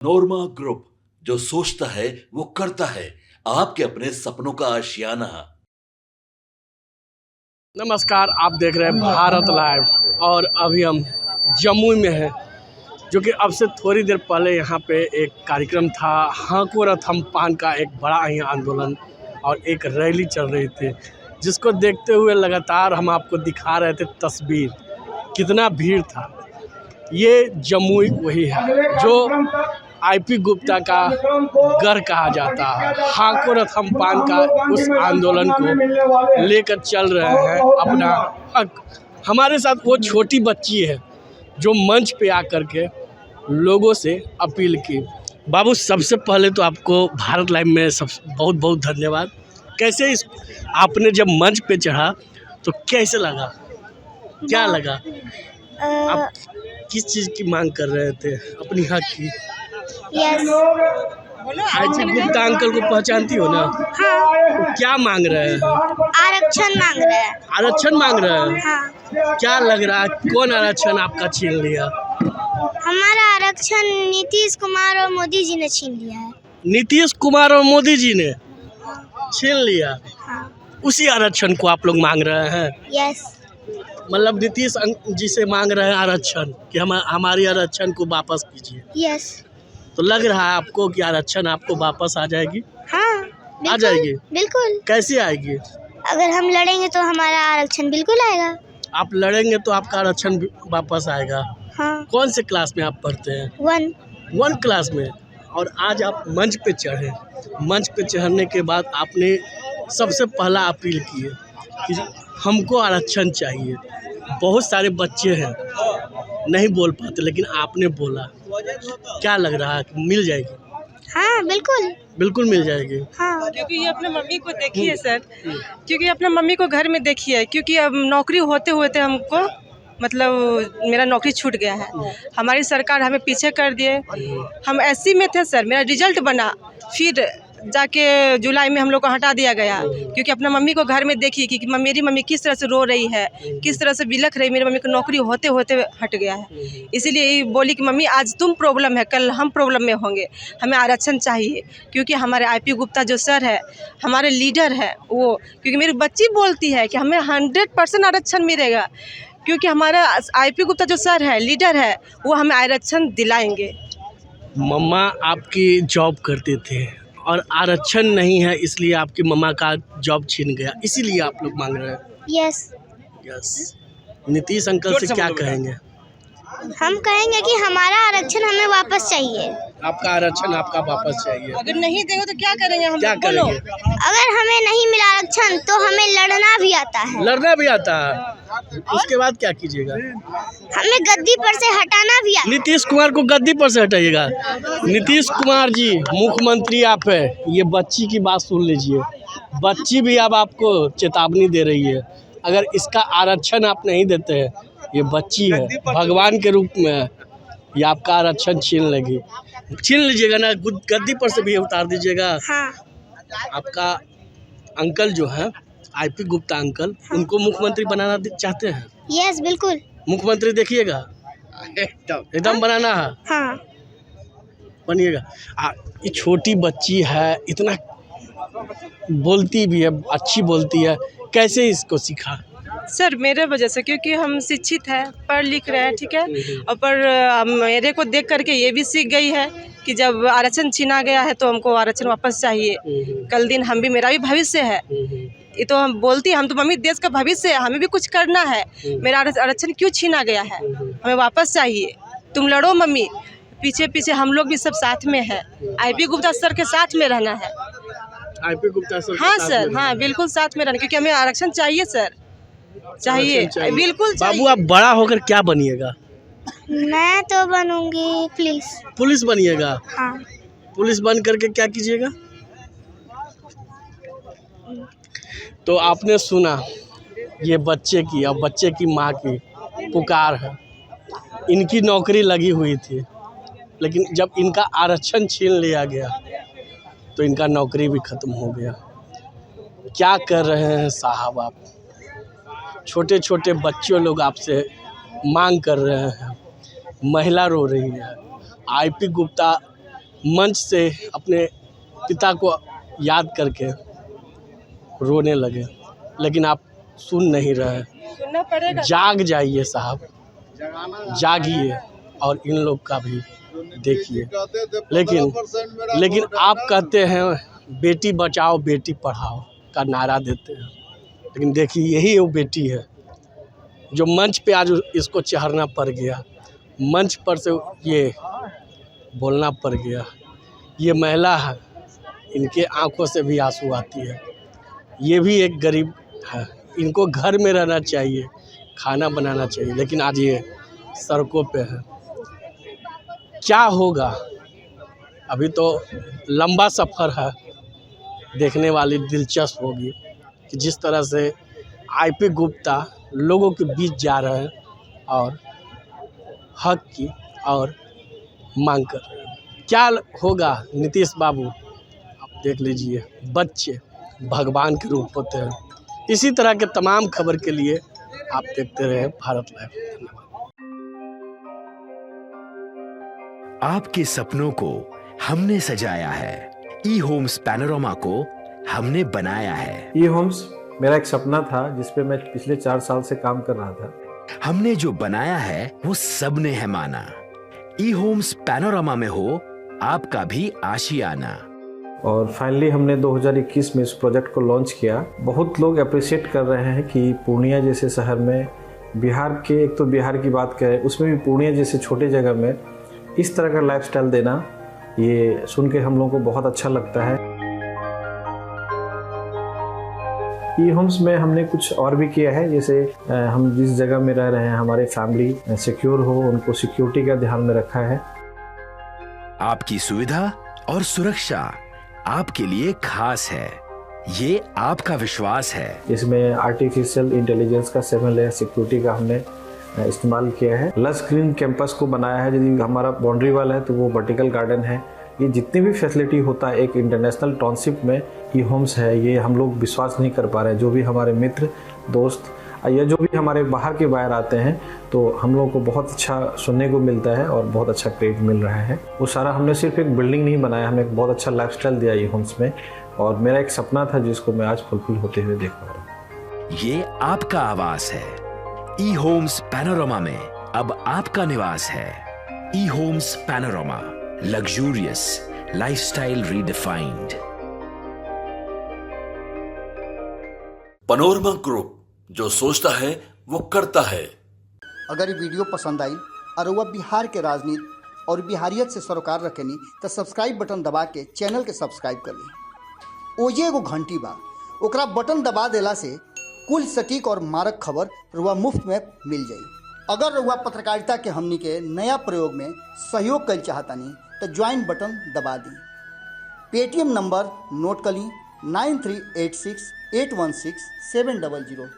नोरमा group, जो सोचता है वो करता है। आपके अपने सपनों का आशियाना। नमस्कार, आप देख रहे हैं भारत लाइव और अभी हम जम्मू में हैं, जो कि अब से थोड़ी देर पहले यहाँ पे एक कार्यक्रम था। हाको रथम पान का एक बड़ा ही आंदोलन और एक रैली चल रही थी, जिसको देखते हुए लगातार हम आपको दिखा रहे थे तस्वीर। कितना भीड़ था। ये जम्मू वही है जो आईपी गुप्ता का गढ़ कहा जाता है। हाको रथम पान का उस आंदोलन को लेकर चल रहे हैं अपना हक। हमारे साथ वो छोटी बच्ची है जो मंच पे आकर के लोगों से अपील की। बाबू, सबसे पहले तो आपको भारत लाइव में बहुत बहुत धन्यवाद। कैसे आपने जब मंच पे चढ़ा तो कैसे लगा, क्या लगा? आप किस चीज़ की मांग कर रहे थे? अपनी हक की। आईपी गुप्ता अंकल को पहचानती हो ना? हाँ। तो क्या मांग रहे हैं? आरक्षण मांग रहे हैं। आरक्षण मांग रहे हैं? हाँ। क्या लग रहा है, कौन आरक्षण आपका छीन लिया? हमारा आरक्षण नीतीश कुमार और मोदी जी ने छीन लिया है। नीतीश कुमार और मोदी जी ने छीन लिया? हाँ। उसी आरक्षण को आप लोग मांग रहे हैं? यस। मतलब नीतीश जी से मांग रहे हैं आरक्षण कि हमारी आरक्षण को वापस कीजिए। यस। तो लग रहा है आपको कि आरक्षण आपको वापस आ जाएगी? हाँ, आ जाएगी। बिल्कुल। कैसे आएगी? अगर हम लड़ेंगे तो हमारा आरक्षण बिल्कुल आएगा। आप लड़ेंगे तो आपका आरक्षण वापस आएगा। हाँ। कौन से क्लास में आप पढ़ते हैं? 1 क्लास में। और आज आप मंच पे चढ़े। मंच पे चढ़ने के बाद आपने सबसे पहला अपील की है कि हमको आरक्षण चाहिए। बहुत सारे बच्चे हैं नहीं बोल पाते, लेकिन आपने बोला। क्या लग रहा है कि मिल जाएगी? हाँ, बिल्कुल। बिल्कुल मिल जाएगी। हाँ। क्योंकि ये अपने मम्मी को देखिए सर, क्योंकि अपने मम्मी को घर में देखिए, क्योंकि अब नौकरी होते हुए थे हमको, मतलब मेरा नौकरी छूट गया है। हमारी सरकार हमें पीछे कर दिए। हम एससी में थे सर, मेरा रिजल्ट बना, फिर जाके जुलाई में हम लोग को हटा दिया गया। क्योंकि अपना मम्मी को घर में देखिए कि मेरी मम्मी किस तरह से रो रही है, किस तरह से बिलख रही। मेरी मम्मी को नौकरी होते होते हट गया है। इसीलिए बोली कि मम्मी आज तुम प्रॉब्लम है, कल हम प्रॉब्लम में होंगे, हमें आरक्षण चाहिए। क्योंकि हमारे आईपी गुप्ता जो सर है, हमारे लीडर है वो, क्योंकि मेरी बच्ची बोलती है कि हमें 100% आरक्षण मिलेगा। क्योंकि हमारा आईपी गुप्ता जो सर है, लीडर है, वो हमें आरक्षण दिलाएंगे। मम्मा आपकी जॉब करते थे और आरक्षण नहीं है, इसलिए आपकी मम्मा का जॉब छीन गया, इसीलिए आप लोग मांग रहे हैं? यस। नीतीश अंकल से क्या कहेंगे? हम कहेंगे कि हमारा आरक्षण हमें वापस चाहिए। आपका आरक्षण आपका वापस चाहिए। अगर नहीं देंगे तो क्या करेंगे हम? क्या करेंगे? अगर हमें नहीं मिला आरक्षण तो हमें लड़ना भी आता है। लड़ना भी आता है। उसके बाद क्या कीजिएगा? हमें गद्दी पर से हटाना भी आता है। नीतीश कुमार को गद्दी पर से हटाइएगा? नीतीश कुमार जी मुख्यमंत्री आप है, ये बच्ची की बात सुन लीजिए। बच्ची भी अब आपको चेतावनी दे रही है, अगर इसका आरक्षण आप नहीं देते हैं, ये बच्ची है, भगवान के रूप में है, ये आपका आरक्षण छीन लेगी। छीन लीजिएगा ना, गद्दी पर से भी उतार दीजिएगा। हाँ। आपका अंकल जो है आईपी गुप्ता अंकल, उनको मुख्यमंत्री बनाना चाहते हैं? यस, बिल्कुल। मुख्यमंत्री देखिएगा, एकदम बनाना है। हाँ। बनिएगा। ये छोटी बच्ची है, इतना बोलती भी है, अच्छी बोलती है, कैसे इसको सीखा? सर मेरे वजह से, क्योंकि हम शिक्षित हैं, पढ़ लिख रहे हैं, ठीक है। और पर मेरे को देख करके ये भी सीख गई है कि जब आरक्षण छीना गया है तो हमको आरक्षण वापस चाहिए। कल दिन हम भी, मेरा भी भविष्य है, ये तो हम बोलती हैं, हम तो मम्मी देश का भविष्य है, हमें भी कुछ करना है। मेरा आरक्षण क्यों छीना गया है, हमें वापस चाहिए। तुम लड़ो मम्मी, पीछे पीछे हम लोग भी सब साथ में है। आईपी गुप्ता सर के साथ में रहना है। IP Gupta sir? हाँ सर, हाँ बिल्कुल साथ में रहना, क्योंकि हमें आरक्षण चाहिए सर, चाहिए, बिल्कुल चाहिए। बाबू, आप बड़ा होकर क्या बनिएगा? मैं तो बनूंगी पुलिस बनिएगा? हाँ। पुलिस बन करके क्या कीजिएगा? तो आपने सुना ये बच्चे की और बच्चे की माँ की पुकार है। इनकी नौकरी लगी हुई थी, लेकिन जब इनका आरक्षण छीन लिया गया तो इनका नौकरी भी खत्म हो गया। क्या कर रहे हैं साहब आप? छोटे छोटे बच्चों लोग आपसे मांग कर रहे हैं, महिला रो रही है, आईपी गुप्ता मंच से अपने पिता को याद करके रोने लगे, लेकिन आप सुन नहीं रहे। सुनना पड़ेगा। जाग जाइए साहब, जागिए और इन लोग का भी देखिए। लेकिन आप कहते हैं बेटी बचाओ बेटी पढ़ाओ का नारा देते हैं, लेकिन देखिए यही वो बेटी है जो मंच पे आज इसको चढ़ना पड़ गया, मंच पर से ये बोलना पड़ गया। ये महिला है, इनके आंखों से भी आंसू आती है। ये भी एक गरीब है, इनको घर में रहना चाहिए, खाना बनाना चाहिए, लेकिन आज ये सड़कों पे है। क्या होगा? अभी तो लंबा सफ़र है, देखने वाली दिलचस्प होगी कि जिस तरह से आईपी गुप्ता लोगों के बीच जा रहे हैं और हक की और मांग कर रहे हैं। क्या होगा? नीतीश बाबू आप देख लीजिए, बच्चे भगवान के रूप होते हैं। इसी तरह के तमाम खबर के लिए आप देखते रहे भारत लाइव। धन्यवाद। आपके सपनों को हमने सजाया है, ई होम्स पैनोरमा को हमने बनाया है। ई होम्स मेरा एक सपना था जिस पे मैं पिछले 4 साल से काम कर रहा था। हमने जो बनाया है वो सबने है माना। ई होम्स पैनोरमा में हो आपका भी आशियाना। और फाइनली हमने 2021 में इस प्रोजेक्ट को लॉन्च किया। बहुत लोग अप्रिशिएट कर रहे हैं कि पूर्णिया जैसे शहर में, बिहार के, एक तो बिहार की बात करें उसमें भी पूर्णिया जैसे छोटे जगह में इस तरह का लाइफस्टाइल देना, ये सुन के हम लोगों को बहुत अच्छा लगता है। ई होम्स में हमने कुछ और भी किया है, जैसे हम जिस जगह में रह रहे हैं हमारे फैमिली सिक्योर हो, उनको सिक्योरिटी का ध्यान में रखा है। आपकी सुविधा और सुरक्षा आपके लिए खास है, ये आपका विश्वास है। इसमें आर्टिफिशियल इंटेलिजेंस का 7 लेयर सिक्योरिटी का हमने इस्तेमाल किया है। लस ग्रीन कैंपस को बनाया है। यदि हमारा बाउंड्री वाल है तो वो वर्टिकल गार्डन है। ये जितनी भी फैसिलिटी होता है एक इंटरनेशनल टाउनशिप में ई होम्स है, ये हम लोग विश्वास नहीं कर पा रहे हैं। जो भी हमारे मित्र दोस्त या जो भी हमारे बाहर के बाहर आते हैं तो हम लोगों को बहुत अच्छा सुनने को मिलता है और बहुत अच्छा क्रेडिट मिल रहा है। वो सारा हमने सिर्फ एक बिल्डिंग नहीं बनाया, हमें एक बहुत अच्छा लाइफस्टाइल दिया ई होम्स में, और मेरा एक सपना था जिसको मैं आज फुलफिल होते हुए देख पा रहा हूँ। ये आपका आवास है। ई होम्स पैनोरमा में अब आपका निवास है। E homes Panorama, luxurious lifestyle redefined. Panorama group, जो सोचता है वो करता है। अगर ये वीडियो पसंद आई और वह बिहार के राजनीति और बिहारियत से सरोकार रखेनी तो सब्सक्राइब बटन दबा के चैनल के सब्सक्राइब कर ली। ओजे एगो घंटी बा, ओकरा बटन दबा देला से कुल सटीक और मारक खबर रुआ मुफ्त में मिल जाई। अगर रुआ पत्रकारिता के हमनी के नया प्रयोग में सहयोग कर चाहतानी तो ज्वाइन बटन दबा दी। पेटीएम नंबर नोट कर ली 9386816700।